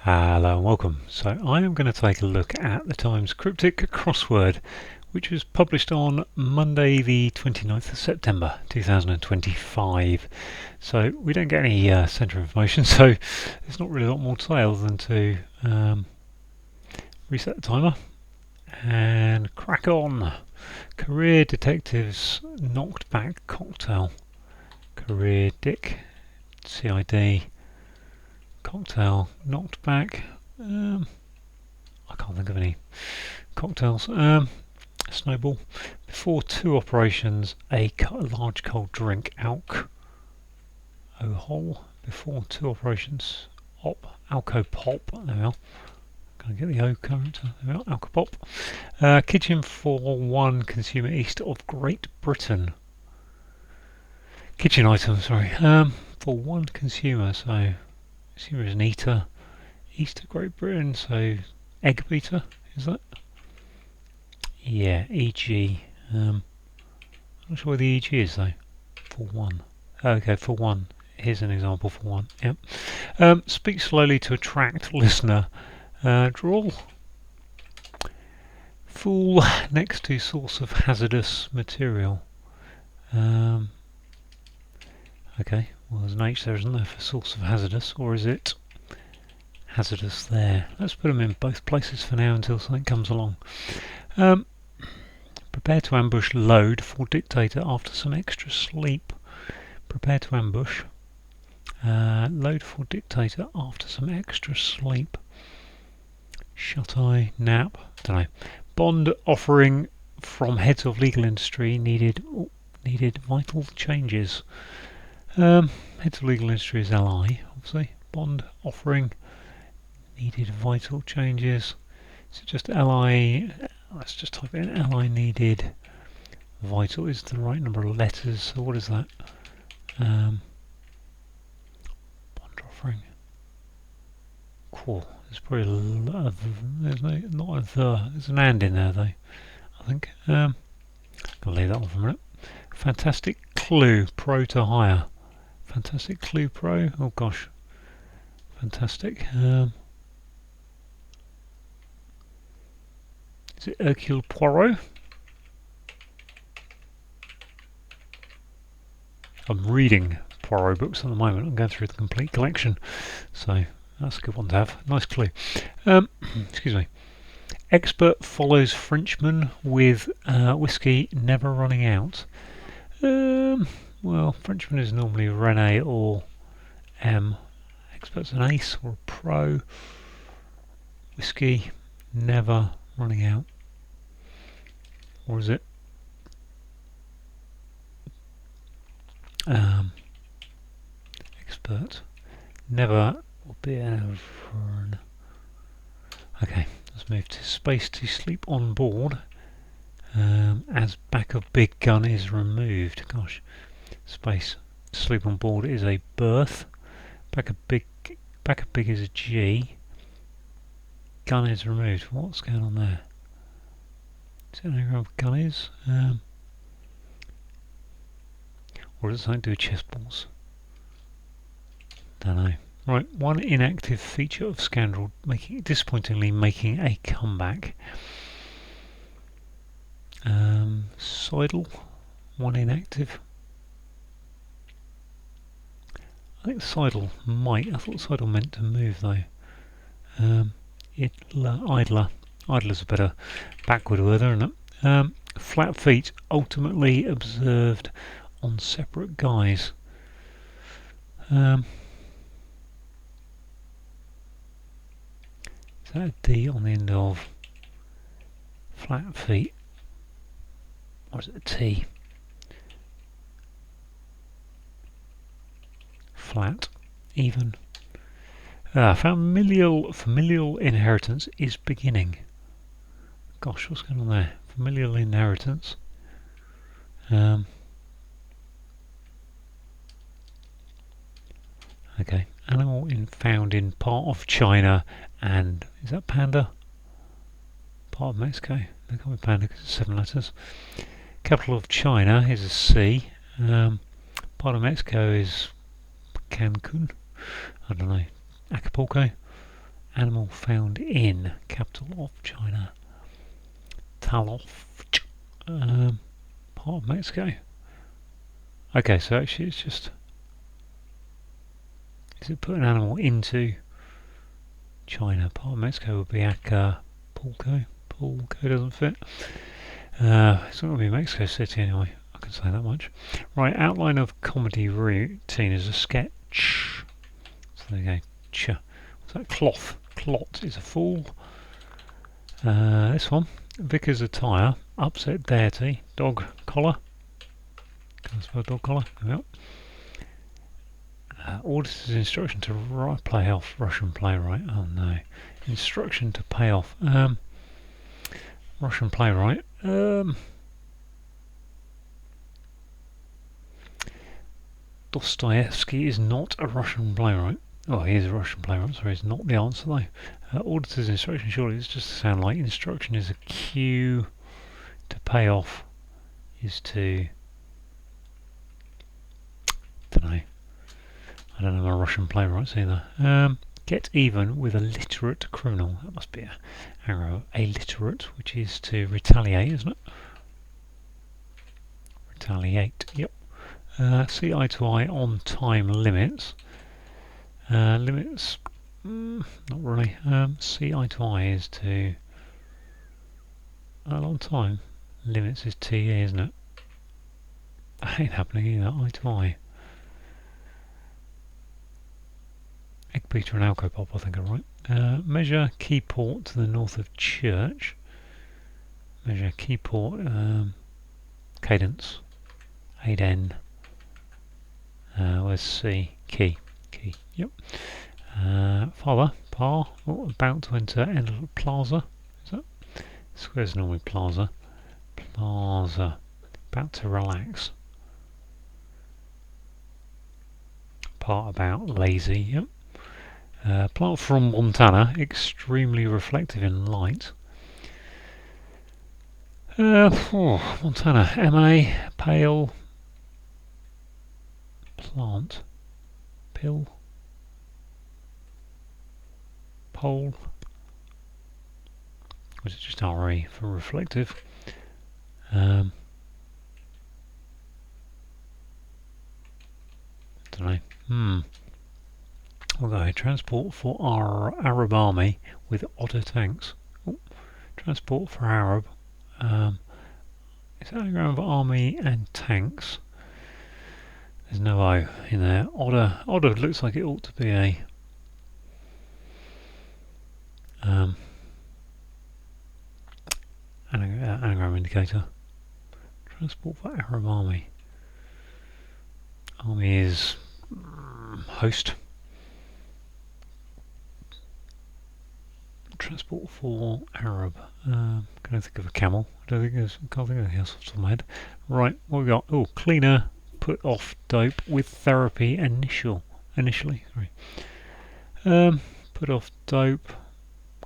Hello and welcome. So I am going to take a look at the Times Cryptic crossword, which was published on Monday the 29th of September 2025. So we don't get any centre information, so there's not really a lot more to say other than to reset the timer and crack on. Career detectives knocked back cocktail. Career dick, CID. Cocktail knocked back. I can't think of any cocktails. Snowball. Before two operations, a large cold drink. Alk. O-hole. Before two operations. Alco pop. There we are. Gonna get the O character. There we are. Alco pop. Kitchen for one consumer east of Great Britain. Kitchen item. Sorry. For one consumer. So. Consumer is an eater. East of Great Britain, so egg beater, is that? Yeah, EG. I'm not sure where the EG is though. For one. Okay, for one. Here's an example for one. Yep. Speak slowly to attract listener. Drawl. Fool next to source of hazardous material. Okay, well there's an H there, isn't there, for source of hazardous, or is it hazardous there? Let's put them in both places for now until something comes along. Prepare to ambush load for dictator after some extra sleep. Prepare to ambush. Load for dictator after some extra sleep. Shut eye, nap, don't know. Bond offering from heads of legal industry needed vital changes. Heads of legal industry is LI, obviously. Bond offering needed vital changes. So just LI, let's just type in LI needed vital is the right number of letters. So what is that? Bond offering. Cool. There's probably there's not a the. There's an and in there though. I think. I'll leave that one for a minute. Fantastic clue pro to hire. Fantastic clue pro. Oh gosh. Fantastic. Is it Hercule Poirot? I'm reading Poirot books at the moment. I'm going through the complete collection, so that's a good one to have. Nice clue. Excuse me. Expert follows Frenchman with whiskey never running out. Well, Frenchman is normally Rene or M. Expert's an ace or a pro. Whiskey never running out. Or is it? Expert never will be ever. Okay, let's move to space to sleep on board. As back of big gun is removed. Gosh, space to sleep on board is a berth. Back of big is a G. Gun is removed. What's going on there? Is it an anagram of gun is? Or does it something to do with chess balls? Don't know. Right, one inactive feature of Scandal disappointingly making a comeback. Seidel, one inactive. I think Seidel might. I thought Seidel meant to move though. Idler. Idler's a better backward word, isn't it? Flat feet ultimately observed on separate guys. Is that a D on the end of flat feet? Or is it a T? Flat, even. Familial inheritance is beginning. Gosh, what's going on there? Familial inheritance. Okay, animal found in part of China and is that panda? Part of Mexico. They can't be panda because it's 7 letters. Capital of China is a C. Part of Mexico is Cancun. I don't know. Acapulco. animal found in capital of China. Talof, part of Mexico. Okay, so actually it's just, is it put an animal into China? Part of Mexico would be Acapulco. Pulco doesn't fit. It's not going to be Mexico City anyway, I can say that much. Right, outline of comedy routine is a sketch. So there you go. Ch. What's that? Cloth. Clot is a fool. This one. Vicar's attire. Upset deity. Dog collar. Can I spell dog collar? There we are. Auditor's instruction to play off Russian playwright. Oh no. Instruction to pay off. Russian playwright. Dostoevsky is not a Russian playwright. Oh, he is a Russian playwright, sorry, it's not the answer though. Auditor's instruction, surely it's just to sound like instruction is a cue, to pay off is to, don't know. I don't know my Russian playwrights either. Get even with a literate criminal. That must be a arrow. Alliterate, which is to retaliate, isn't it? Retaliate, yep. See eye to eye on time limits. Limits, not really. See eye to eye is to a long time. Limits is TE, isn't it? That ain't happening either. Eye to eye. Egg beater and alco pop, I think are right. Measure key port to the north of church. Measure key port, cadence. 8N. Where's C? Key. Yep. Father, par, about to enter plaza. Is that? Square's normally plaza. Plaza. About to relax. Part about lazy. Yep. Plant from Montana, extremely reflective in light. Montana, MA, pale, plant, pill, pole. Was it just RE for reflective? Don't know. We'll go ahead. Transport for our Arab army with otter tanks. Oh, transport for Arab. It's anagram of army and tanks. There's no O in there. Otter looks like it ought to be a anagram indicator. Transport for Arab army. Army is host. Transport for Arab. Can I think of a camel? Can't think of anything else off the top of my head. Right, what we got? Oh, cleaner. Put off dope with therapy initially. Sorry. Put off dope.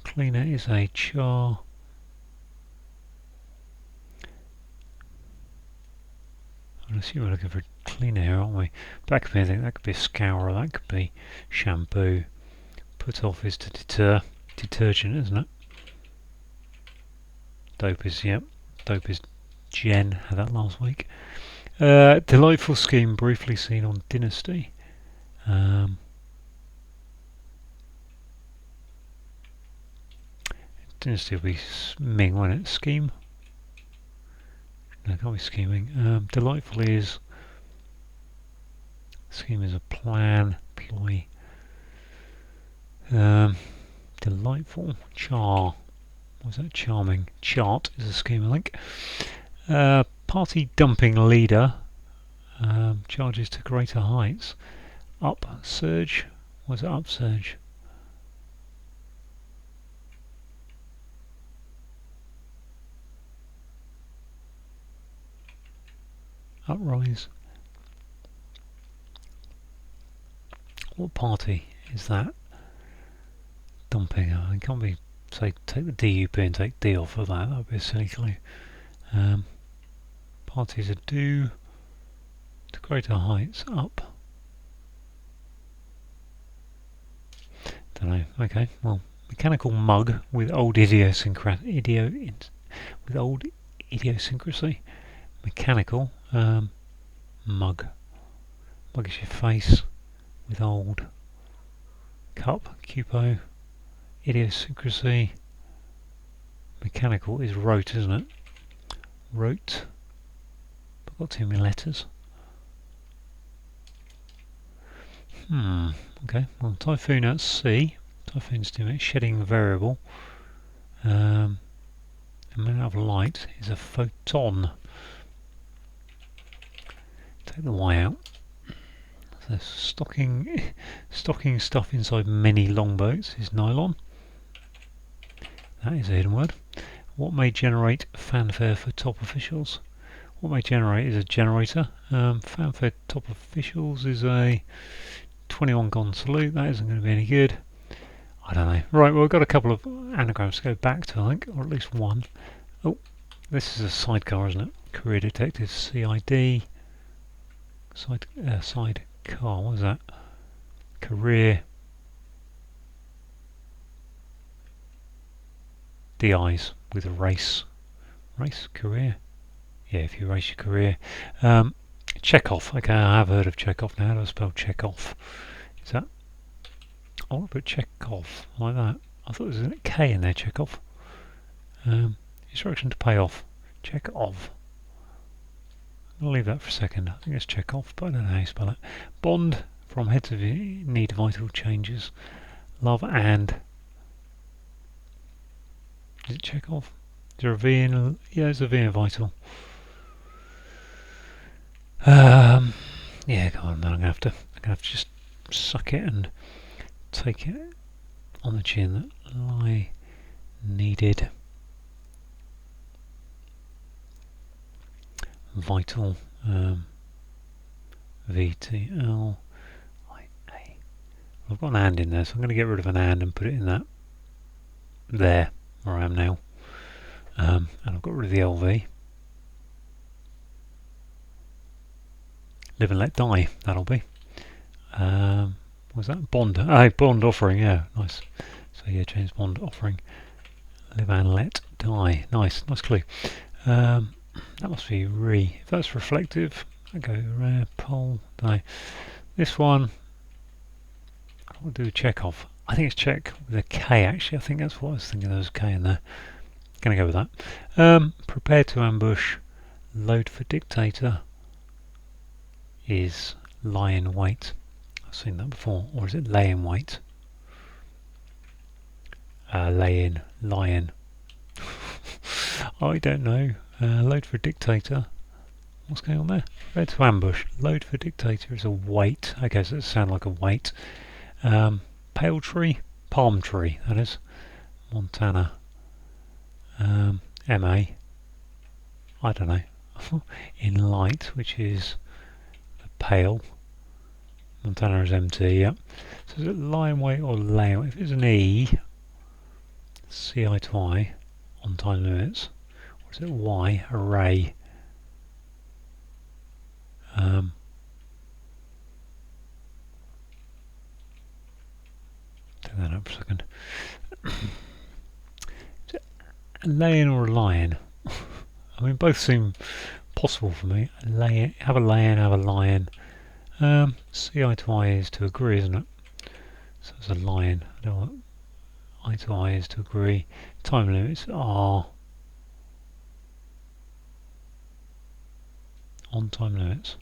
Cleaner is a char. I assume we're looking for a cleaner here, aren't we? That could be anything. That could be a scourer. That could be shampoo. Put off is to deter. Detergent, isn't it? Dope is, yep. Dope is Jen. Had that last week. Delightful scheme briefly seen on Dynasty. Dynasty will be Ming, won't it? Scheme? No, it can't be scheming. Delightful is... Scheme is a plan, ploy. Delightful. Char. What's that? Charming. Chart is a scheme, I think. Party dumping leader. Charges to greater heights. Upsurge. What's it? Upsurge. Uprise. What party is that? Dumping. It can't be, say, take the DUP and take D off of that. That would be a silly clue. Parties are due to greater heights. Up. Don't know. Okay. Well, Mechanical mug with old idiosyncrasy. Mechanical mug. Mug is your face with old cup, cupo, idiosyncrasy. Mechanical is rote, isn't it? Rote. I've got too many letters. Okay, well, typhoon at sea. Typhoon's doing it. Shedding variable. Amount of light is a photon. Take the Y out. So stocking stuff inside many longboats is nylon. That is a hidden word. What may generate fanfare for top officials? What may generate is a generator. Fanfare top officials is a 21 gun salute. That isn't going to be any good. I don't know. Right, well, we've got a couple of anagrams to go back to, I think, or at least one. Oh, this is a sidecar, isn't it? Career detective, CID. Sidecar, what is that? Career. DIs with a race. Race, career. Yeah, if you race your career. Chekhov. Okay, I have heard of Chekhov now. How do I spell Chekhov? Is that? I want to put Chekhov like that. I thought there was a K in there, Chekhov. Instruction to pay off. Chekhov. I'll leave that for a second. I think it's Chekhov, but I don't know how you spell it. Bond from head to need vital changes. Love and. Is it Chekhov? Is there a V in? Yeah, there's a V in vital. Yeah, go on. Then I'm gonna have to just suck it and take it on the chin. That lie needed. Vital. VTL. IA. I've got an and in there, so I'm going to get rid of an and put it in that. There, where I am now. And I've got rid of the LV. Live and let die, that'll be. Was that Bond? Bond offering, yeah, nice. So yeah, James Bond offering. Live and let die. Nice clue. That must be if that's reflective, I go rare, pole, die. This one, I'll do Chekhov. I think it's Czech with a K actually. I think that's what I was thinking, there was a K in there. Gonna go with that. Prepare to ambush, load for dictator is lie in wait. I've seen that before. Or is it lay in wait? Lie in. I don't know. Load for dictator. What's going on there? Prepare to ambush. Load for dictator is a wait. Okay, so it sounds like a wait. Pale tree. Palm tree, that is. Montana. MA. I don't know. In light, which is pale. Montana is MT, yep. So is it lie in wait or lay in wait? If it's an E, CI to I, on time limits. Or is it Y, array? Turn that up for a second. Is it a lay-in or a lion? I mean, both seem possible for me. Have a lay-in, have a lion. CI to I is to agree, isn't it? So it's a lion. I don't want I to I is to agree. Time limits are on time limits.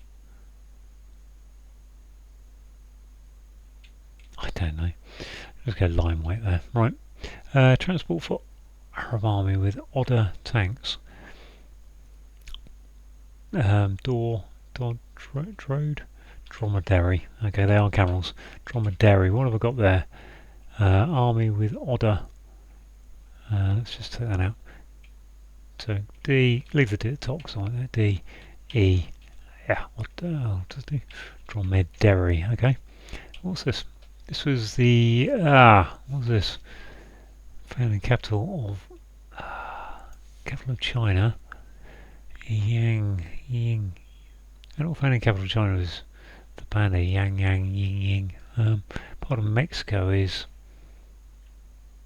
I don't know. Let's go line weight there. Right. Transport for Arab army with Odder tanks. Dromedary. Okay, they are camels. Dromedary. What have I got there? Army with Odder. Let's just take that out. So D, leave the D at the top, so like that. D, E. Yeah, what does do? Dromedary. Okay. What's this? This was the what's this? Founding capital of China. Ying. I don't know, founding capital of China was the panda. Yang, Ying. Part of Mexico is. I don't know what the founding capital of China is. The panda. Yang, Ying. Yang, Yang, Ying, Ying. Part of Mexico is. The panda. Yang, Yang, Ying, Ying. Part of Mexico is. The panda. Yang, Yang, Ying, Ying. Part of Mexico is.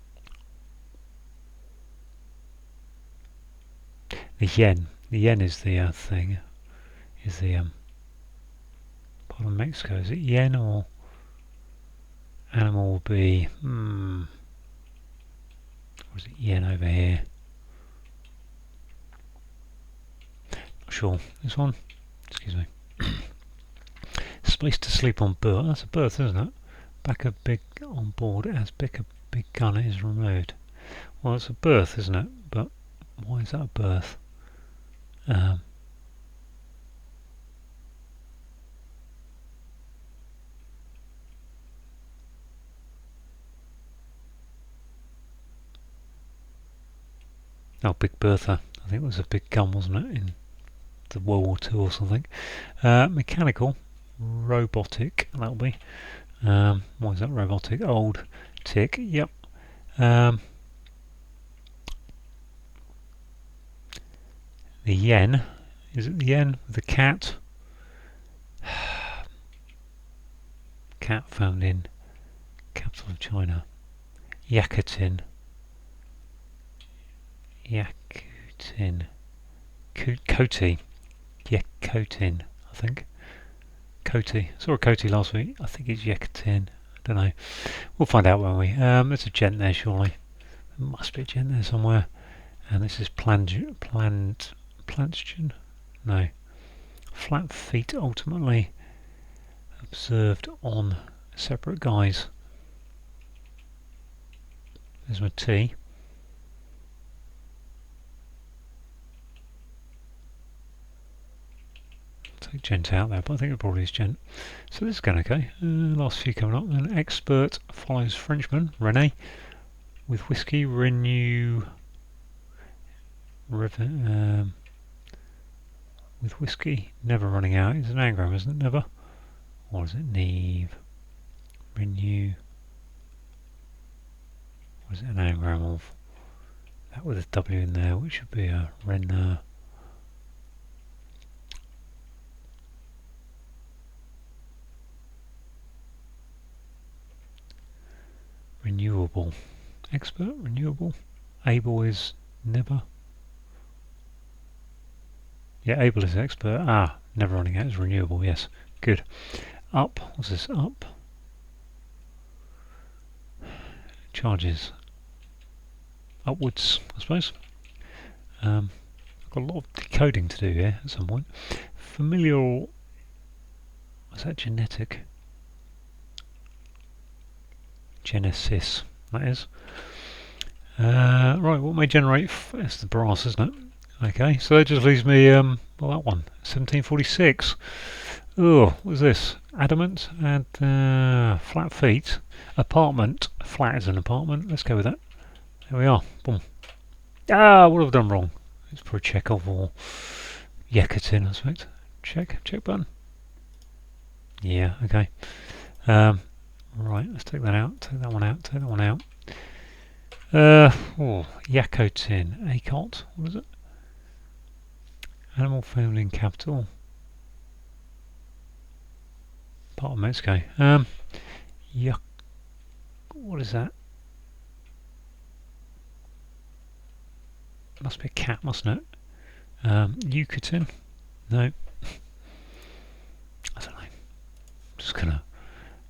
The yen. The yen is the thing. Is the part of Mexico? Is it yen or animal will be? Or is it yen over here? Not sure. This one. Excuse me. Space to sleep on berth. That's a berth, isn't it? Back a big on board as big gun is removed. Well, it's a berth, isn't it? But why is that a berth? Oh, Big Bertha. I think it was a big gun, wasn't it, in the World War II or something. Mechanical, robotic, that'll be. What is that, robotic? Old tick, yep. The yen, is it the yen? The cat? Cat found in capital of China. Yakutin. Coty. Yeah, Cotin, I think. Coty. Saw a Coty last week. I think it's Yakutin. I don't know. We'll find out, won't we? There's a gent there, surely. There must be a gent there somewhere. And this is plantgen? No. Flat feet ultimately observed on separate guys. There's my T. Take gent out there, but I think it probably is gent. So this is going okay. Last few coming up. An expert follows Frenchman, Rene, with whiskey, with whiskey, never running out. It's an anagram, isn't it? Never. Or is it Neve? Renew. Or is it an anagram of that with a W in there, which should be a Ren. Renewable. Expert, renewable. Able is never. Yeah, able is expert. Never running out is renewable, yes. Good. Up, what's this? Up. Charges. Upwards, I suppose. I've got a lot of decoding to do here at some point. Familial. What's that? Genetic. Genesis, that is. Right, what may generate? It's the brass, isn't it? Okay, so that just leaves me, well, that one, 1746. Oh, what was this? Adamant and flat feet. Apartment. Flat is an apartment. Let's go with that. There we are. Boom. What have I done wrong? It's for a Chekhov or Yakutin, I suspect. Check button. Yeah, okay. Right, let's take that out. Take that one out. Take that one out. Yakutin. Acot. What is it? Animal found in capital. Part of Mexico. What is that? Must be a cat, mustn't it? Yucatan? No. I don't know. Just gonna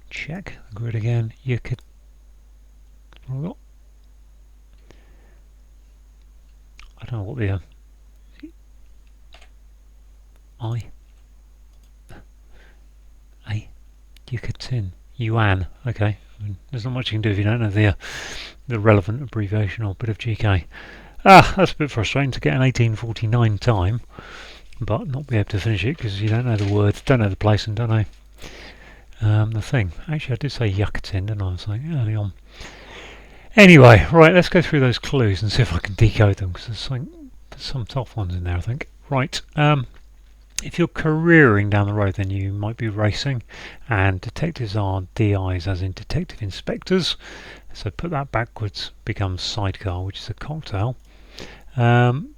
check the grid again. Yucatan. What have I got? I don't know what the Yucatan. Yuan. Okay. I mean, there's not much you can do if you don't know the relevant abbreviation or bit of GK. That's a bit frustrating to get an 1849 time, but not be able to finish it because you don't know the words, don't know the place, and don't know the thing. Actually, I did say Yucatan, didn't I? I was like early on. Anyway, right, let's go through those clues and see if I can decode them because there's some tough ones in there, I think. Right. If you're careering down the road, then you might be racing, and detectives are DIs, as in detective inspectors. So put that backwards, becomes sidecar, which is a cocktail.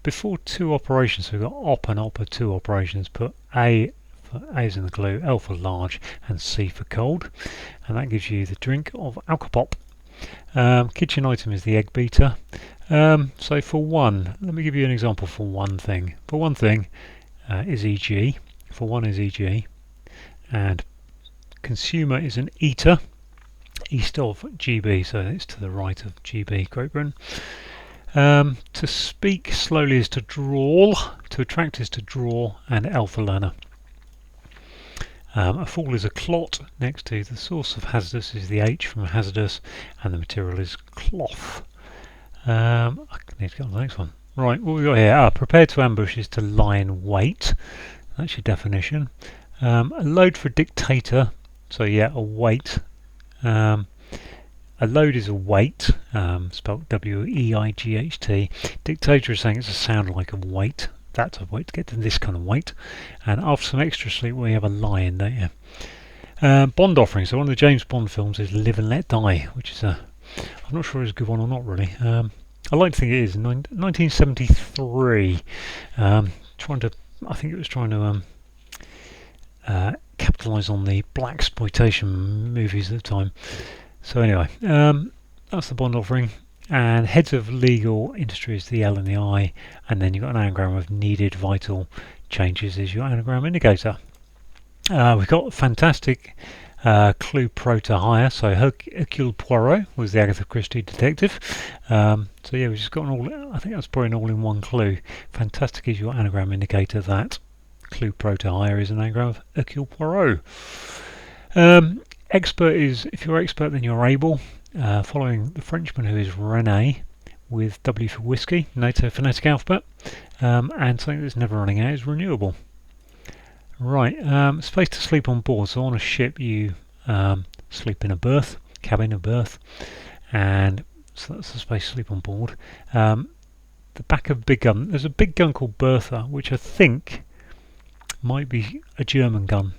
Before two operations, so we've got op and op are two operations. Put A for A is in the clue, L for large, and C for cold, and that gives you the drink of alcopop. Kitchen item is the egg beater. So for one, let me give you an example for one thing. For one thing is EG. For one is EG. And consumer is an eater, east of GB, so it's to the right of GB, Great Britain. To speak slowly is to drawl, to attract is to draw, and alpha learner. A fool is a clot. Next to the source of hazardous is the H from hazardous, and the material is cloth. I need to get on the next one. Right, what we got here? Prepared to ambush is to lie in wait. That's your definition. A load for dictator. So yeah, a wait. A load is a weight, spelled W-E-I-G-H-T. Dictator is saying it's a sound like a weight. That's a weight to get to this kind of weight. And after some extra sleep, we have a lie in there. Bond offering. So one of the James Bond films is Live and Let Die, which is I'm not sure it's a good one or not really. I like to think it is. 1973. I think it was trying to capitalise on the blaxploitation movies at the time. So anyway, that's the bond offering. And heads of legal industry is the L and the I, and then you've got an anagram of needed vital changes is your anagram indicator. We've got fantastic clue pro to hire. So Hercule Poirot was the Agatha Christie detective. So yeah, we've just got an all. I think that's probably an all-in-one clue. Fantastic is your anagram indicator. That clue pro to hire is an anagram of Hercule Poirot. Expert is, if you're expert, then you're able. Following the Frenchman who is René, with W for whiskey, NATO phonetic alphabet, and something that's never running out is renewable. Right, space to sleep on board. So on a ship you sleep in a berth, cabin, a berth, and so that's the space to sleep on board. The back of a big gun, there's a big gun called Bertha, which I think might be a German gun.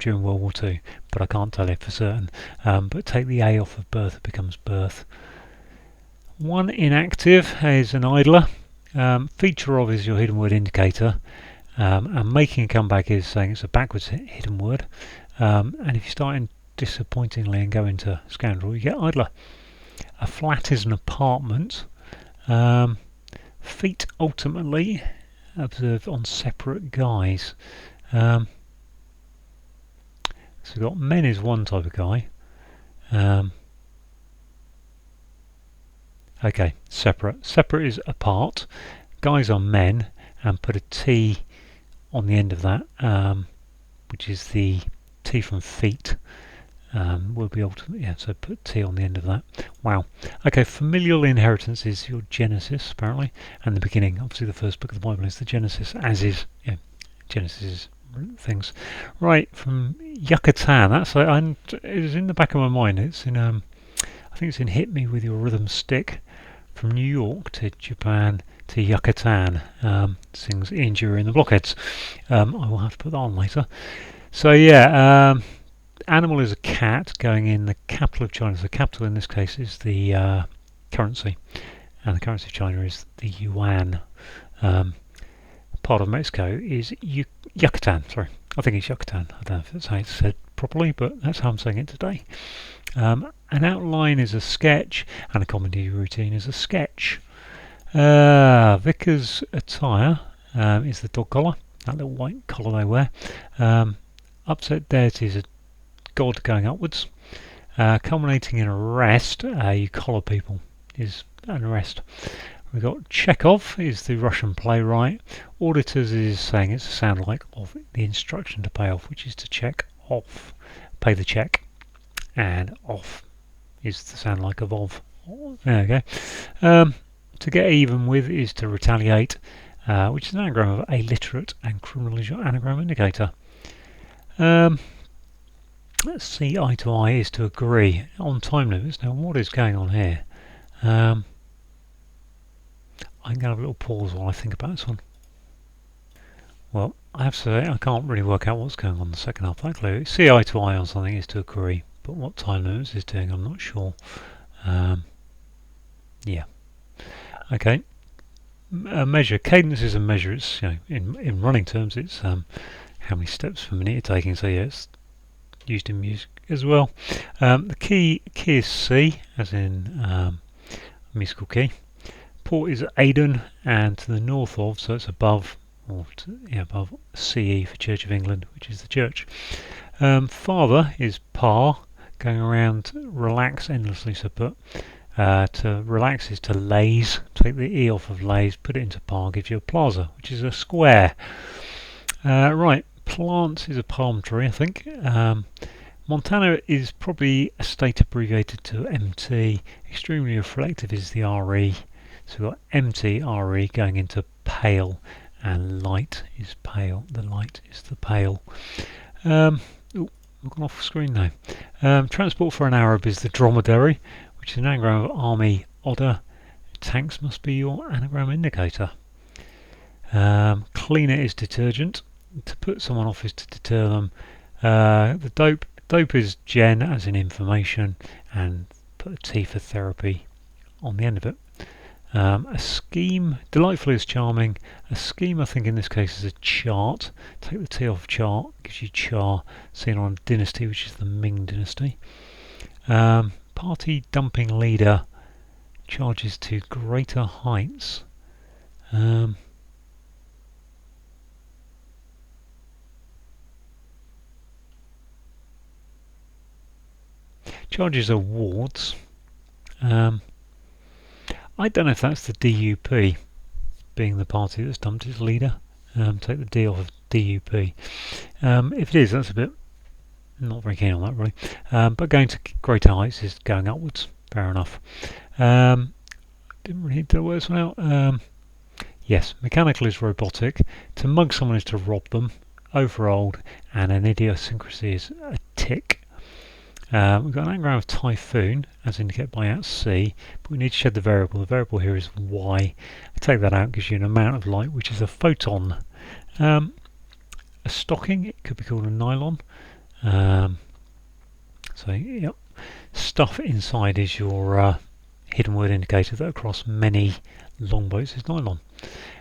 During World War II, but I can't tell you for certain. But take the A off of birth, it becomes birth. One inactive is an idler. Feature of is your hidden word indicator. And making a comeback is saying it's a backwards hidden word. And if you start in disappointingly and go into scoundrel, you get idler. A flat is an apartment. Feet ultimately observed on separate guys. So we've got men is one type of guy. Okay, separate. Separate is apart. Guys are men, and put a T on the end of that, which is the T from feet. Will be ultimate. Yeah, so put T on the end of that. Wow. Okay, familial inheritance is your Genesis apparently, and the beginning. Obviously, the first book of the Bible is the Genesis, as is Genesis is things. Right, from Yucatan. That's it is in the back of my mind. It's in I think it's in Hit Me With Your Rhythm Stick. From New York to Japan to Yucatan. Sings Ian Dury in the Blockheads. I will have to put that on later. So yeah, animal is a cat going in the capital of China. So the capital in this case is the currency, and the currency of China is the yuan. Part of Mexico is Yucatan. Sorry, I think it's Yucatan. I don't know if that's how it's said properly, but that's how I'm saying it today. An outline is a sketch, and a comedy routine is a sketch. Vicar's attire is the dog collar, that little white collar they wear. Upset deity is a god going upwards. Culminating in arrest, you collar people, is an arrest. We've got Chekhov, is the Russian playwright. Auditors is saying it's a sound like of the instruction to pay off, which is to check off, pay the check, and off is the sound like of. There we go. To get even with is to retaliate, which is an anagram of illiterate, and criminal is your anagram indicator. Let's see, eye to eye is to agree on time limits. Now, what is going on here? I'm going to have a little pause while I think about this one. Well, I have to say, I can't really work out what's going on in the second half of that clue. See eye to eye on something is to agree, but what time limits is doing, I'm not sure. Yeah. Okay. A measure. Cadence is a measure. It's, in running terms, it's how many steps per minute you're taking. So yeah, it's used in music as well. The key is C, as in musical key. port is Aden, and to the north of, so it's above, or above CE for Church of England, which is the church. Father is par, going around relax endlessly, so put. To relax is to laze, take the E off of laze, put it into par, gives you a plaza, which is a square. Right, plant is a palm tree, I think. Montana is probably a state abbreviated to MT. Extremely reflective is the RE. So we've got MT, RE going into pale, and light is pale. The light is the pale. I've gone off screen now. Transport for an Arab is the dromedary, which is an anagram of army otter. Tanks must be your anagram indicator. Cleaner is detergent. To put someone off is to deter them. The dope is gen, as in information, and put a T for therapy on the end of it. A scheme, delightful is charming. A scheme, I think in this case, is a chart. Take the T off chart, gives you char, seen on dynasty, which is the Ming dynasty. Party dumping leader charges to greater heights. Charges awards. I don't know if that's the DUP being the party that's dumped its leader. Take the D off of DUP. If it is, that's a bit not very keen on that really. But going to greater heights is going upwards. Fair enough. Didn't really need the words one out. Yes, mechanical is robotic. To mug someone is to rob them. Overold, and an idiosyncrasy is a tick. We've got an anagram of typhoon, as indicated by at C, but we need to shed the variable. The variable here is Y. I take that out, gives you an amount of light, which is a photon. A stocking, it could be called a nylon. So, yep. Stuff inside is your hidden word indicator that across many longboats is nylon.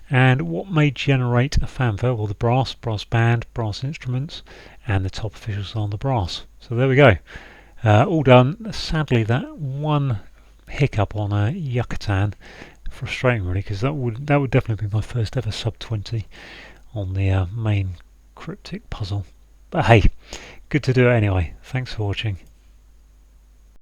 And what may generate a fanfare? Well, the brass band, brass instruments, and the top officials on the brass. So there we go. All done. Sadly, that one hiccup on a Yucatan, frustrating really, because that would definitely be my first ever sub 20 on the main cryptic puzzle. But hey, good to do it anyway. Thanks for watching.